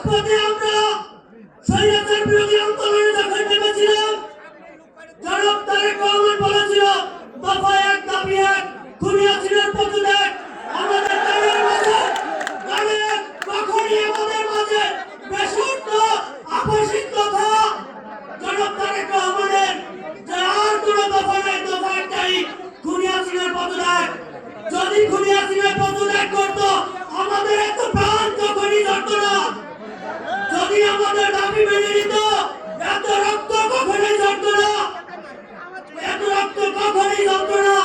রাজপথে আমরা স্বৈরাচার বিরোধী আন্দোলনে যখন নেমেছিলাম, জনাব তারেক রহমান বলেছিল দফা ১ দাবি ১ খুনি হাসিনার পদত্যাগ। আমাদের তাদের মাঝে কখনই আমাদের মাঝে বেসুদ্ধ আপসিক কথা জনাব তারেক রহমানের যে আর কোন দফা নাই, দফা একটাই, খুনি হাসিনার পদত্যাগ। যদি খুনি হাসিনার পদত্যাগ করতো আমাদের এত প্রাণ কখনই ধরতো না। যদি আমাদের দাবি মেনে নিত এত রক্ত কখনোই ঝরতো না, এত রক্ত কখনোই ঝরতো না।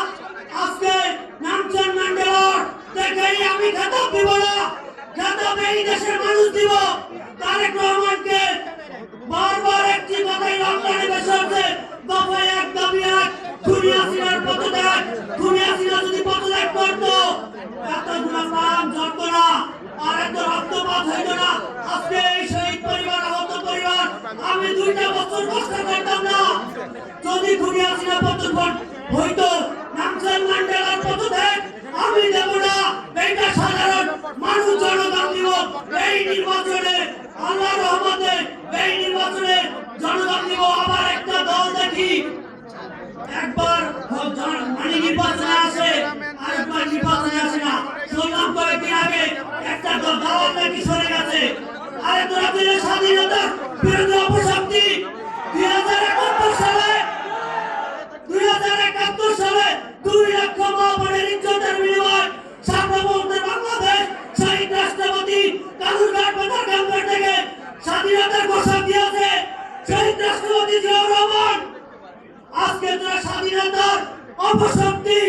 আজকে নেলসন ম্যান্ডেলার দেখেই আমি খেতাব দিব না, খেতাব এই দেশের মানুষ দিব। তারেক রহমানকে বারবার একটি কথাই লন্ডনে বসে আছে, দফা ১ দাবি ১ খুনি হাসিনার পদত্যাগ। খুনি হাসিনা যদি পদত্যাগ করতো এতগুলো প্রাণ ঝরতো না, আর এত রক্তপাত হইতো না। আজকে এই শহীদ পরিবার, আহত পরিবার, আমি 2টা বছর কষ্ট করতাম না। যদি খুনি হাসিনা পদত্যাগ হইতো, নেলসন ম্যান্ডেলার পদত্যাগ আমি দেব না। এইটা সাধারণ মানুষ জনগণ দিব। এই নির্বাচনে আল্লাহর রহমতে এই নির্বাচনে জনগণ দিব। আবার একটা দল দেখি একবার মানে নির্বাচনে আসে, আরেকবার নির্বাচনে আসে না। শুনলাম কয়েকদিন আগে একটা দল নাকি সরে গেছে। আরে তোরা দিলে স্বাধীনতার বিরোধী অপশক্তি 2071 সালে 2 লক্ষ মা বোনের ইজ্জতের বিনিময় সার্বভৌমত্বের বাংলাদেশ শহীদ রাষ্ট্রপতি কালুরঘাট পাতারকান্দার থেকে স্বাধীনতার ঘোষণা দিয়েছে শহীদ রাষ্ট্রপতি জিয়াউর রহমান। আজকে তোরা স্বাধীনতার অপশক্তি